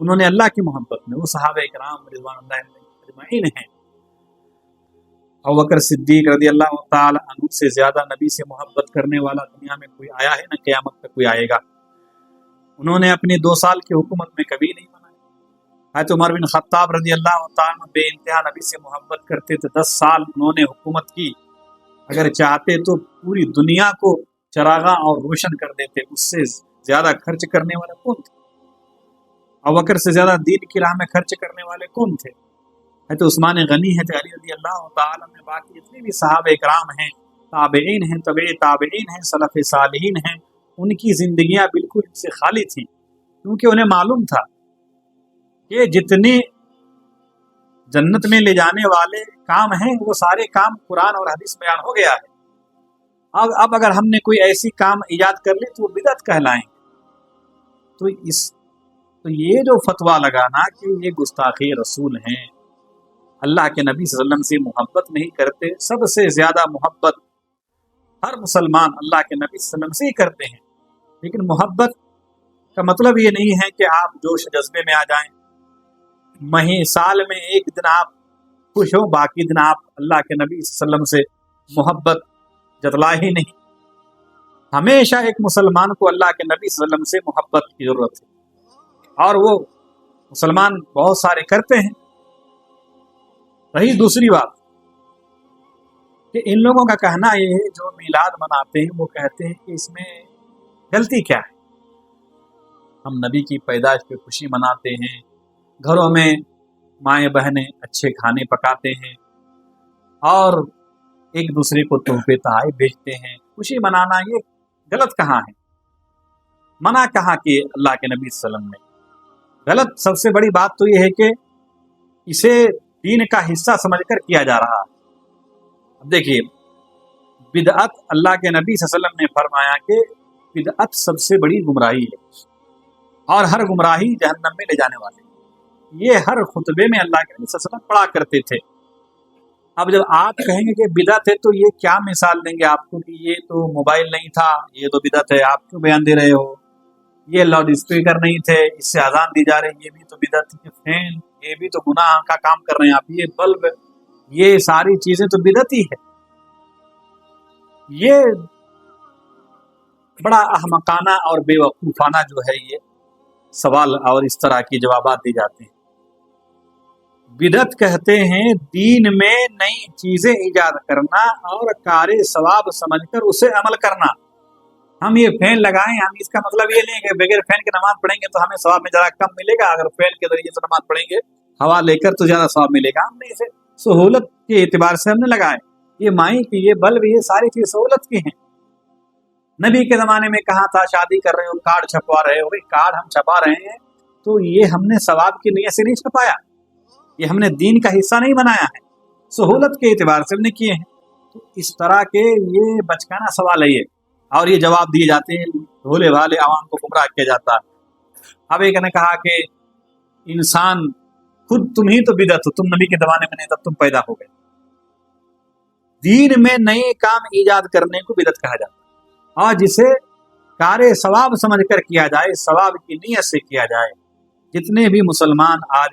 انہوں نے اللہ کی محبت میں، وہ صحابہ کرام رضوان اللہ علیہم اجمعین ہیں۔ ابوبکر صدیق رضی اللہ تعالی عنہ سے زیادہ نبی سے محبت کرنے والا دنیا میں کوئی آیا ہے، نہ قیامت تک کوئی آئے گا۔ انہوں نے اپنی 2 سال کی حکومت میں کبھی نہیں منایا۔ حضرت عمر بن خطاب رضی اللہ تعالی عنہ بے انتہا نبی سے محبت کرتے تھے، 10 سال انہوں نے حکومت کی، اگر چاہتے تو پوری دنیا کو چراغاں اور روشن کر دیتے۔ اس سے زیادہ خرچ کرنے والے کون تھے؟ ابوبکر سے زیادہ دین کی راہ میں خرچ کرنے والے کون تھے؟ حضرت عثمان غنی ہے، علی رضی اللہ تعالیٰ میں، باقی جتنے بھی صحابہ کرام ہیں، تابعین ہیں، تبع تابعین ہیں، سلف صالحین ہیں، ان کی زندگیاں بالکل ان سے خالی تھیں، کیونکہ انہیں معلوم تھا کہ جتنے جنت میں لے جانے والے کام ہیں وہ سارے کام قرآن اور حدیث بیان ہو گیا ہے۔ اب اگر ہم نے کوئی ایسی کام ایجاد کر لی تو وہ بدعت کہلائیں۔ تو یہ جو فتویٰ لگانا کہ یہ گستاخی رسول ہیں، اللہ کے نبی صلی اللہ علیہ وسلم سے محبت نہیں کرتے، سب سے زیادہ محبت ہر مسلمان اللہ کے نبی صلی اللہ علیہ وسلم سے ہی کرتے ہیں، لیکن محبت کا مطلب یہ نہیں ہے کہ آپ جوش جذبے میں آ جائیں، سال میں ایک دن آپ خوش ہو، باقی دن آپ اللہ کے نبی صلی اللہ علیہ وسلم سے محبت جتلا ہی نہیں۔ ہمیشہ ایک مسلمان کو اللہ کے نبی صلی اللہ علیہ وسلم سے محبت کی ضرورت ہے، اور وہ مسلمان بہت سارے کرتے ہیں۔ رہی دوسری بات کہ ان لوگوں کا کہنا یہ ہے جو میلاد مناتے ہیں وہ کہتے ہیں کہ اس میں غلطی کیا ہے، ہم نبی کی پیدائش پہ خوشی مناتے ہیں، گھروں میں مائیں بہنیں اچھے کھانے پکاتے ہیں اور ایک دوسرے کو تحفے تحائف بھیجتے ہیں، خوشی منانا یہ غلط کہاں ہے؟ منع کہاں کہ اللہ کے نبی صلی اللہ علیہ وسلم نے؟ غلط سب سے بڑی بات تو یہ ہے کہ اسے دین کا حصہ سمجھ کر کیا جا رہا ہے۔ اب دیکھیے، بدعت اللہ کے نبی صلی اللہ علیہ وسلم نے فرمایا کہ بدعت سب سے بڑی گمراہی ہے، اور ہر گمراہی جہنم میں لے جانے والی ہے۔ یہ ہر خطبے میں اللہ کے نبی صلی اللہ علیہ وسلم پڑھا کرتے تھے۔ اب جب آپ کہیں گے کہ بدعت ہے تو یہ کیا مثال دیں گے آپ کو کہ یہ تو موبائل نہیں تھا، یہ تو بدعت ہے، آپ کیوں بیان دے رہے ہو؟ یہ لاؤڈ اسپیکر نہیں تھے، اس سے اذان دی جا رہی، یہ بھی تو بدعت ہے، فین یہ بھی تو گناہ کا کام کر رہے ہیں آپ، یہ بلب، یہ ساری چیزیں تو بدعت ہی ہے۔ یہ بڑا احمقانہ اور بے وقوفانہ جو ہے یہ سوال اور اس طرح کی جوابات دی جاتے ہیں۔ بدعت کہتے ہیں دین میں نئی چیزیں ایجاد کرنا اور کار ثواب سمجھ کر اسے عمل کرنا۔ ہم یہ فین لگائیں، ہم اس کا مطلب یہ نہیں کہ بغیر فین کے نماز پڑھیں گے تو ہمیں ثواب میں ذرا کم ملے گا، اگر فین کے ذریعے سے نماز پڑھیں گے ہوا لے کر تو زیادہ ثواب ملے گا۔ ہم نے اسے سہولت کے اعتبار سے ہم نے لگائے، یہ مائی کی، یہ بلب، یہ ساری چیز سہولت کی ہیں۔ نبی کے زمانے میں کہاں تھا شادی کر رہے ہو کارڈ چھپوا رہے ہو؟ بھائی کارڈ ہم چھپا رہے ہیں تو یہ ہم نے ثواب کی نیت سے نہیں چھپایا، یہ ہم نے دین کا حصہ نہیں بنایا ہے، سہولت کے اعتبار سے ہم نے کیے ہیں۔ تو اس طرح کے یہ بچکانہ سوال ہے یہ، اور یہ جواب دیے جاتے ہیں، بھولے بھالے عوام کو گمراہ کیا جاتا ہے۔ اب ایک نے کہا کہ انسان خود تم ہی تو بدعت ہو، تم نبی کے زمانے میں نہیں تب تم پیدا ہو گئے۔ دین میں نئے کام ایجاد کرنے کو بدعت کہا جاتا ہے، اور جسے کار ثواب سمجھ کر کیا جائے، ثواب کی نیت سے کیا جائے۔ جتنے بھی مسلمان آج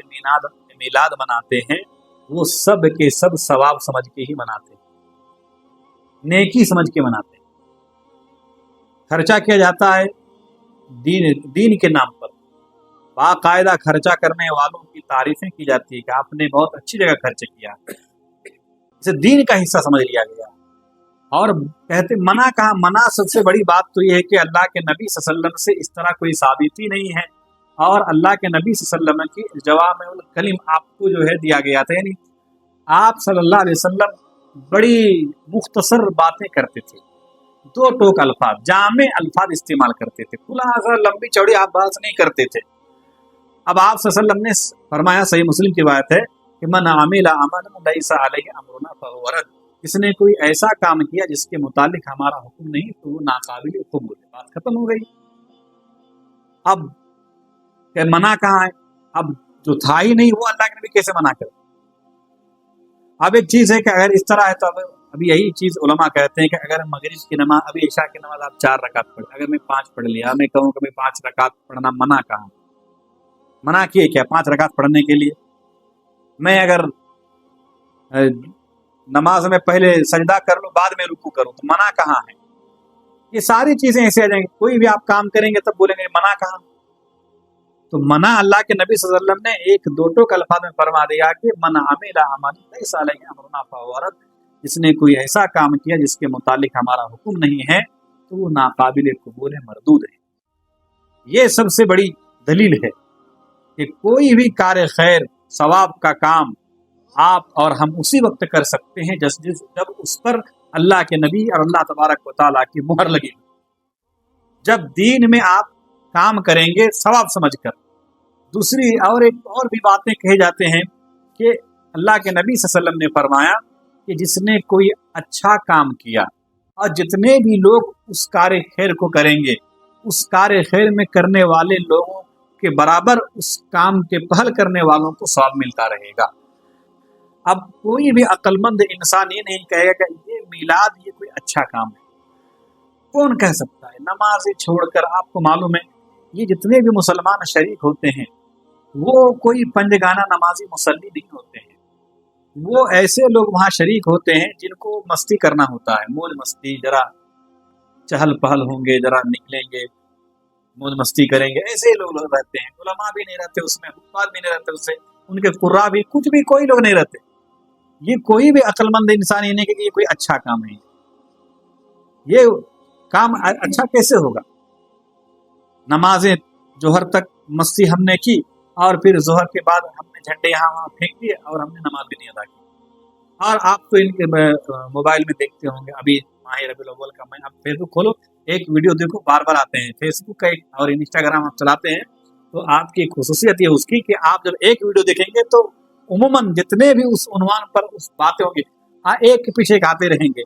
میلاد مناتے ہیں وہ سب کے سب ثواب سمجھ کے ہی مناتے ہیں، نیکی سمجھ کے مناتے ہیں۔ خرچہ کیا جاتا ہے دین کے نام پر، باقاعدہ خرچہ کرنے والوں کی تعریفیں کی جاتی ہے کہ آپ نے بہت اچھی جگہ خرچ کیا، اسے دین کا حصہ سمجھ لیا گیا۔ اور کہتے منع کہاں؟ منع سب سے بڑی بات تو یہ ہے کہ اللہ کے نبی صلی اللہ علیہ وسلم سے اس طرح کوئی ثابتی نہیں ہے، اور اللہ کے نبی صلی اللہ علیہ وسلم کی جوامع الکلم آپ کو جو ہے دیا گیا تھا، یعنی آپ صلی اللہ علیہ وسلم بڑی مختصر باتیں کرتے تھے، 2 ٹوک الفاظ، جامع الفاظ استعمال کرتے تھے، خلاصہ لمبی چوڑی آپ بات نہیں کرتے تھے۔ اب آپ صلی اللہ علیہ وسلم نے فرمایا، صحیح مسلم کی بات ہے کہ من عمل عملا لیس علیہ امرنا فہو رد، جس نے کوئی ایسا کام کیا جس کے متعلق ہمارا حکم نہیں تو وہ ناقابل قبول ہے، بات ختم ہو گئی۔ اب کہ منع کہاں ہے؟ اب جو تھا ہی نہیں وہ اللہ کے نبی کیسے منع کرے؟ اب ایک چیز ہے کہ اگر اس طرح ہے تو اب یہی چیز علماء کہتے ہیں کہ اگر مغرب کی نماز، ابھی عشاء کی نماز آپ 4 رکعت پڑھ، اگر میں 5 پڑھ لیا، میں کہوں کہ میں 5 رکعت پڑھنا منع کہاں؟ منع کیے کیا 5 رکعت پڑھنے کے لیے؟ میں اگر نماز میں پہلے سجدہ کر لوں بعد میں رکوع کروں تو منع کہاں ہے؟ یہ ساری چیزیں ایسے آ جائیں گی، کوئی بھی آپ کام کریں گے تب بولیں گے منع کہاں؟ تو منع اللہ کے نبی صلی اللہ علیہ وسلم نے ایک دو ٹوک الفاظ میں فرما دیا کہ من عمل عملا لیس علیہ امرنا فہو رد، جس نے کوئی ایسا کام کیا جس کے متعلق ہمارا حکم نہیں ہے تو وہ ناقابل قبول ہے، مردود ہے۔ یہ سب سے بڑی دلیل ہے کہ کوئی بھی کار خیر ثواب کا کام آپ اور ہم اسی وقت کر سکتے ہیں جب اس پر اللہ کے نبی اور اللہ تبارک و تعالیٰ کی مہر لگی، جب دین میں آپ کام کریں گے ثواب سمجھ کر۔ دوسری اور بھی باتیں کہے جاتے ہیں کہ اللہ کے نبی صلی اللہ علیہ وسلم نے فرمایا کہ جس نے کوئی اچھا کام کیا اور جتنے بھی لوگ اس کار خیر کو کریں گے اس کار خیر میں کرنے والے لوگوں کے برابر اس کام کے پہل کرنے والوں کو ثواب ملتا رہے گا۔ اب کوئی بھی عقل مند انسان یہ نہیں کہے گا کہ یہ میلاد یہ کوئی اچھا کام ہے، کون کہہ سکتا ہے؟ نمازیں چھوڑ کر، آپ کو معلوم ہے یہ جتنے بھی مسلمان شریک ہوتے ہیں وہ کوئی پنجگانہ نمازی مصلی نہیں ہوتے ہیں، وہ ایسے لوگ وہاں شریک ہوتے ہیں جن کو مستی کرنا ہوتا ہے، موج مستی، ذرا چہل پہل ہوں گے، ذرا نکلیں گے، موج مستی کریں گے، ایسے لوگ رہتے ہیں۔ علماء بھی نہیں رہتے اس میں، حفاظ بھی نہیں رہتے اس سے، ان کے قرا بھی، کچھ بھی کوئی لوگ نہیں رہتے۔ یہ کوئی بھی عقل مند انسان یہ نہیں کہ یہ کوئی اچھا کام ہے، یہ کام اچھا کیسے ہوگا؟ نمازیں ظہر تک مستی ہم نے کی اور پھر ظہر کے بعد ہم نے جھنڈے یہاں وہاں پھینک دیے اور ہم نے نماز بھی نہیں ادا کی۔ اور آپ تو ان کے موبائل میں دیکھتے ہوں گے، ابھی ماہ ربیع الاول کا میں، آپ فیس بک کھولو ایک ویڈیو دیکھو، بار بار آتے ہیں، فیس بک کا اور انسٹاگرام آپ چلاتے ہیں تو آپ کی خصوصیت یہ اس کی کہ آپ جب ایک ویڈیو دیکھیں گے تو عموماً جتنے بھی اس عنوان پر اس باتیں ہوں گی ایک کے پیچھے ایک آتے رہیں گے۔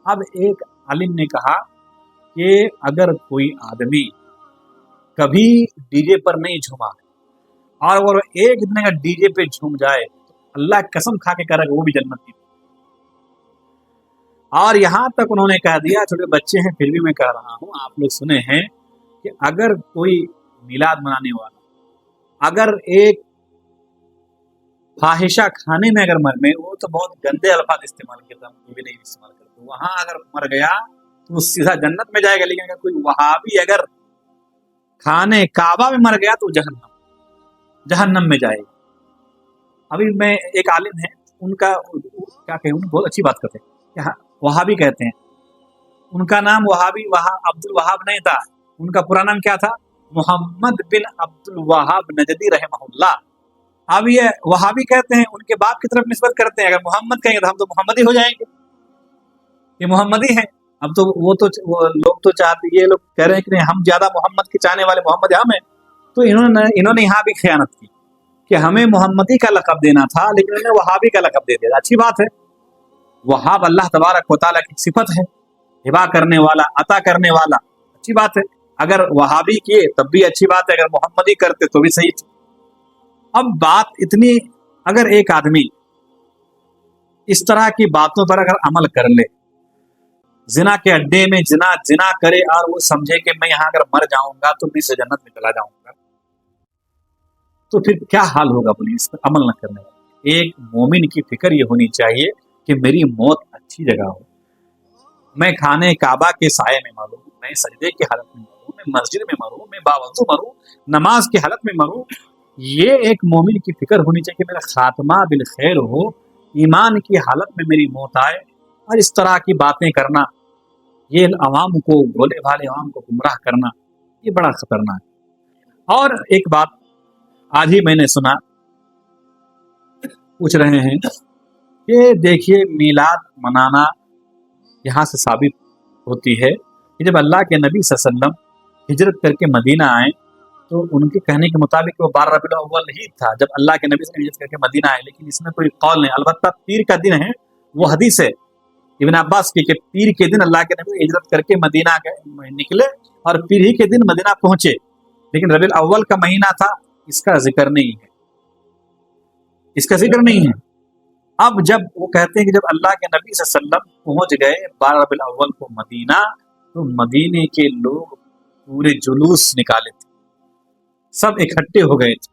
اب ایک عالم نے کہا کہ اگر کوئی آدمی کبھی ڈی جے پر نہیں جھوما اور وہ ایک دن اگر ڈی جے پہ جھوم جائے تو اللہ قسم کھا کے کرے گا وہ بھی جنت کی۔ اور یہاں تک انہوں نے کہہ دیا، چھوٹے بچے ہیں پھر بھی میں کہہ رہا ہوں، آپ لوگ سنے ہیں کہ اگر کوئی میلاد منانے والا اگر ایک فاحشہ کھانے میں اگر مر میں، وہ تو بہت گندے الفاظ استعمال کرتا ہوں، کوئی بھی نہیں استعمال کرتا، وہاں اگر مر گیا تو وہ سیدھا جنت میں جائے گا، لیکن اگر کوئی وہابی اگر کھانے کعبہ میں مر گیا تو جہنم میں جائے گا۔ ابھی میں ایک عالم ہے، ان کا کیا کہیں، ان بہت اچھی بات کرتے ہیں، وہابی کہتے ہیں، ان کا نام وہابی عبد الوہاب نہیں تھا، ان کا پورا نام کیا تھا؟ محمد بن عبد الوہاب نجدی رحمہ اللہ۔ اب یہ وہابی کہتے ہیں، ان کے باپ کی طرف نسبت کرتے ہیں، اگر محمد کہیں گے تو ہم تو محمدی ہو جائیں گے، یہ محمدی ہیں۔ اب تو وہ لوگ تو چاہتے، یہ لوگ کہہ رہے ہیں کہ ہم زیادہ محمد کے چاہنے والے محمد ہم ہیں، تو انہوں نے یہاں بھی خیانت کی کہ ہمیں محمدی کا لقب دینا تھا لیکن انہوں نے وہابی کا لقب دے دیا۔ اچھی بات ہے، وہاب اللہ تبارک و تعالیٰ کی صفت ہے، ہبا کرنے والا، عطا کرنے والا، اچھی بات ہے۔ اگر وہابی کیے تب بھی اچھی بات ہے، اگر محمدی کرتے تو بھی صحیح تھی۔ اب بات اتنی، اگر ایک آدمی اس طرح کی باتوں پر اگر عمل کر لے، زنا کے اڈے میں زنا کرے اور وہ سمجھے کہ میں یہاں اگر مر جاؤں گا تو میں سے جنت میں چلا جاؤں گا، تو پھر کیا حال ہوگا بولیے اس پر عمل نہ کرنے والا۔ ایک مومن کی فکر یہ ہونی چاہیے کہ میری موت اچھی جگہ ہو، میں کھانے کعبہ کے سائے میں مروں، میں سجدے کی حالت میں مروں، میں مسجد میں مروں، میں باوضو مروں، نماز کی حالت میں مروں، یہ ایک مومن کی فکر ہونی چاہیے کہ میرا خاتمہ بالخیر ہو، ایمان کی حالت میں میری موت آئے۔ اور اس طرح کی باتیں کرنا، یہ عوام کو، بھولے بھالے عوام کو گمراہ کرنا، یہ بڑا خطرناک ہے۔ اور ایک بات آج ہی میں نے سنا، پوچھ رہے ہیں کہ دیکھیے میلاد منانا یہاں سے ثابت ہوتی ہے کہ جب اللہ کے نبی صلی اللہ علیہ وسلم ہجرت کر کے مدینہ آئے تو ان کے کہنے کے مطابق وہ 12 ربیع الاول ہی تھا جب اللہ کے نبی صلی اللہ علیہ وسلم ہجرت کر کے مدینہ آئے، لیکن اس میں کوئی قول نہیں، البتہ پیر کا دن ہے، وہ حدیث ہے ابن عباس کی کہ پیر کے دن اللہ کے نبی ہجرت کر کے مدینہ نکلے اور پیر ہی کے دن مدینہ پہنچے، لیکن ربیع الاول کا مہینہ تھا، اس کا ذکر نہیں ہے، اس کا ذکر نہیں ہے۔ اب جب وہ کہتے ہیں کہ جب اللہ کے نبی صلی اللہ علیہ وسلم پہنچ گئے 12 ربیع الاول کو مدینہ، تو مدینے کے لوگ پورے جلوس نکالے تھے، سب اکٹھے ہو گئے تھے،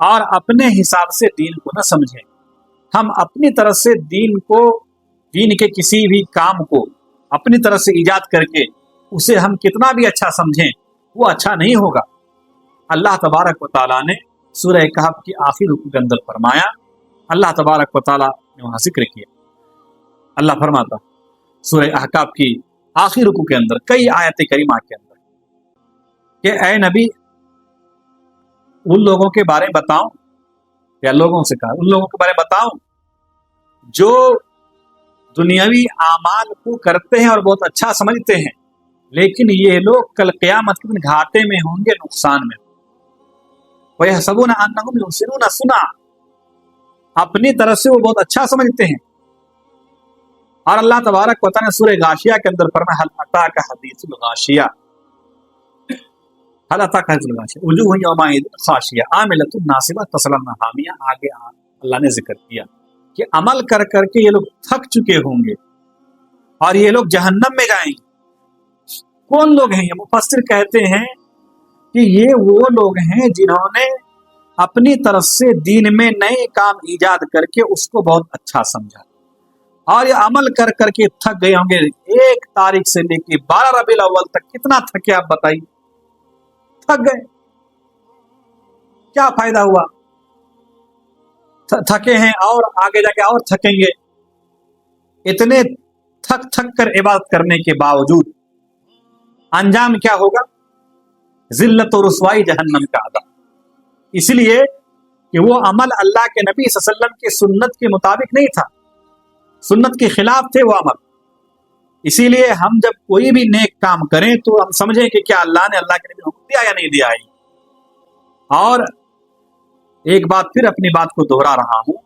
اور اپنے حساب سے دین کو نہ سمجھیں۔ ہم اپنی طرف سے دین کے کسی بھی کام کو اپنی طرف سے ایجاد کر کے اسے ہم کتنا بھی اچھا سمجھیں وہ اچھا نہیں ہوگا۔ اللہ تبارک و تعالیٰ نے سورہ کہف کی آخری رکوع کے اندر فرمایا، اللہ تبارک و تعالیٰ نے وہاں ذکر کیا، اللہ فرماتا سورہ احقاف کی آخری رکوع کے اندر کئی آیت کریمہ کے اندر کہ اے نبی ان لوگوں کے بارے میں بتاؤں، یا لوگوں سے کہا ان لوگوں کے بارے میں بتاؤں جو دنیاوی اعمال کو کرتے ہیں اور بہت اچھا سمجھتے ہیں، لیکن یہ لوگ کل قیامت کے دن گھاٹے میں ہوں گے، نقصان میں۔ وَيَحْسَبُونَ أَنَّهُمْ يُحْسِنُونَ صُنْعًا، اپنی طرف سے وہ بہت اچھا سمجھتے ہیں۔ اور اللہ تبارک و تعالیٰ نے سورہ غاشیہ کے اندر فرمایا هَلْ أَتَاكَ حَدِيثُ الْغَاشِيَةِ هَلْ أَتَاكَ حَدِيثُ الْغَاشِيَةِ وُجُوهٌ يَوْمَئِذٍ خَاشِعَةٌ عَامِلَةٌ نَاصِبَةٌ تَصْلَىٰ نَارًا حَامِيَةً۔ آگے اللہ نے ذکر کیا کہ عمل کر کر کے یہ لوگ تھک چکے ہوں گے اور یہ لوگ جہنم میں جائیں گے۔ کون لوگ ہیں یہ؟ مفسر کہتے ہیں کہ یہ وہ لوگ ہیں جنہوں نے اپنی طرف سے دین میں نئے کام ایجاد کر کے اس کو بہت اچھا سمجھا اور یہ عمل کر کر کے تھک گئے ہوں گے۔ 1 تاریخ سے لے کے 12 ربیع الاول تک کتنا تھکے آپ بتائیے، تھک گئے، کیا فائدہ ہوا؟ تھکے ہیں اور آگے جا کے اور تھکیں گے۔ اتنے تھک کر عبادت کرنے کے باوجود انجام کیا ہوگا؟ ذلت و رسوائی، جہنم کا عذاب۔ اس لیے کہ وہ عمل اللہ کے نبی صلی اللہ علیہ وسلم کی سنت کے مطابق نہیں تھا، سنت کے خلاف تھے وہ عمل۔ اسی لیے ہم جب کوئی بھی نیک کام کریں تو ہم سمجھیں کہ کیا اللہ نے، اللہ کے نبی نے حکم دیا یا نہیں دیا ہے۔ اور ایک بات پھر اپنی بات کو دہرا رہا ہوں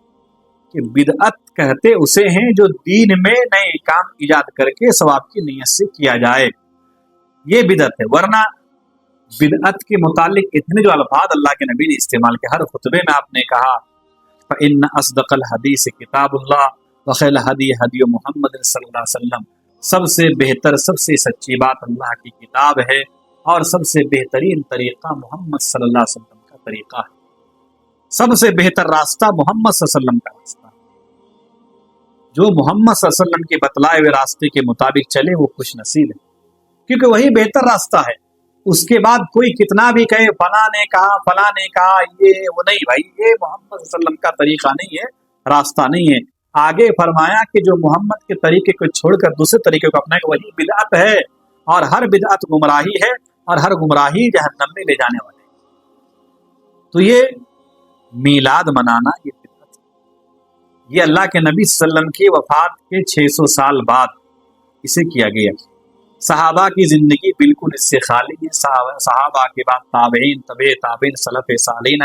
کہ بدعت کہتے اسے ہیں جو دین میں نئے کام ایجاد کر کے ثواب کی نیت سے کیا جائے، یہ بدعت ہے۔ ورنہ بدعت کے متعلق اتنے جو الفاظ اللہ کے نبی نے استعمال کیا، ہر خطبے میں آپ نے کہا فَإِنَّ أَصْدَقَ الْحَدِيثِ كِتَابُ اللَّهِ وَخَيْرَ الْهَدِيِ هَدْيُ مُحَمَّدٍ صلی اللہ علیہ وسلم، سب سے بہتر، سب سے سچی بات اللہ کی کتاب ہے اور سب سے بہترین طریقہ محمد صلی اللہ علیہ وسلم کا طریقہ ہے۔ سب سے بہتر راستہ محمد صلی اللہ علیہ وسلم کا راستہ ہے۔ جو محمد صلی اللہ علیہ وسلم کے بتلائے ہوئے راستے کے مطابق چلے وہ خوش نصیب ہے، کیونکہ وہی بہتر راستہ ہے۔ اس کے بعد کوئی کتنا بھی کہے فلاں نے کہا، یہ وہ نہیں بھائی، یہ محمد صلی اللہ علیہ وسلم کا طریقہ نہیں ہے، راستہ نہیں ہے۔ آگے فرمایا کہ جو محمد کے طریقے کو چھوڑ کر دوسرے طریقے کو اپنائے گا وہی بدعت ہے، اور ہر بدعت گمراہی ہے، اور ہر گمراہی جہنم میں لے جانے والے۔ تو یہ میلاد منانا یہ بدعت ہے، یہ اللہ کے نبی صلی اللہ علیہ وسلم کی وفات کے 600 سال بعد اسے کیا گیا۔ صحابہ کی زندگی بالکل اس سے خالی ہے۔ صحابہ کے بعد تابعین، تبع تابعین، سلف صالحین،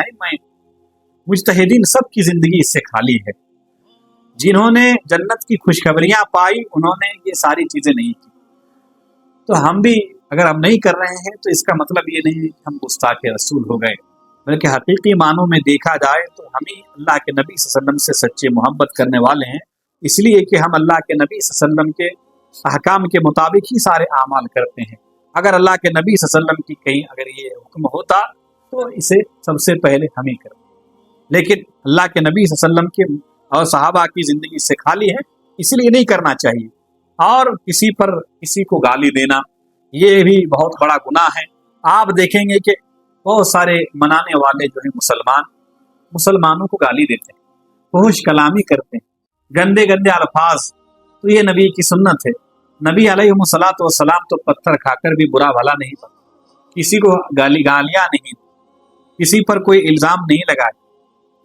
مجتہدین، سب کی زندگی اس سے خالی ہے۔ جنہوں نے جنت کی خوشخبریاں پائی انہوں نے یہ ساری چیزیں نہیں کی۔ تو ہم بھی اگر ہم نہیں کر رہے ہیں تو اس کا مطلب یہ نہیں کہ ہم گستاخ رسول ہو گئے، بلکہ حقیقی معنوں میں دیکھا جائے تو ہم ہی اللہ کے نبی صلی اللہ علیہ وسلم سے سچے محبت کرنے والے ہیں، اس لیے کہ ہم اللہ کے نبی صلی اللہ علیہ وسلم کے احکام کے مطابق ہی سارے اعمال کرتے ہیں۔ اگر اللہ کے نبی صلی اللہ علیہ وسلم کی کہیں اگر یہ حکم ہوتا تو اسے سب سے پہلے ہم ہی کرتے، لیکن اللہ کے نبی صلی اللہ علیہ وسلم کے اور صحابہ کی زندگی سے خالی ہے، اس لیے نہیں کرنا چاہیے۔ اور کسی کو گالی دینا یہ بھی بہت بڑا گناہ ہے۔ آپ دیکھیں گے کہ بہت سارے منانے والے جو ہیں مسلمانوں کو گالی دیتے ہیں، فحش کلامی کرتے ہیں، گندے گندے الفاظ، تو یہ نبی کی سنت ہے۔ نبی علیہ الصلوۃ والسلام تو پتھر کھا کر بھی برا بھلا نہیں پڑا، کسی کو گالیاں نہیں، کسی پر کوئی الزام نہیں لگائے،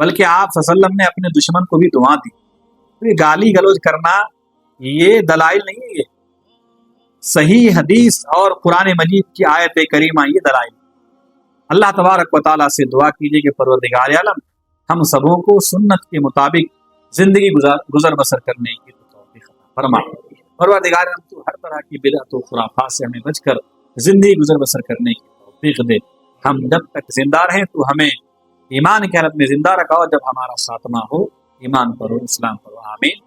بلکہ آپ صلی اللہ علیہ وسلم نے اپنے دشمن کو بھی دعا دی۔ تو یہ گالی گلوچ کرنا یہ دلائل نہیں ہے، یہ صحیح حدیث اور قرآن مجید کی آیت کریمہ یہ دلائل۔ اللہ تبارک و تعالیٰ سے دعا کیجیے کہ پروردگار عالم ہم سبوں کو سنت کے مطابق زندگی گزر بسر کرنے کی توفیق عطا فرما۔ پروردگار عالم تو ہر طرح کی بدعت و خرافات سے ہمیں بچ کر زندگی گزر بسر کرنے کی توفیق دے۔ ہم جب تک زندہ رہیں تو ہمیں ایمان کی حالت میں زندہ رکھا، اور جب ہمارا خاتمہ ہو ایمان پر ہو، اسلام پر ہو، آمین۔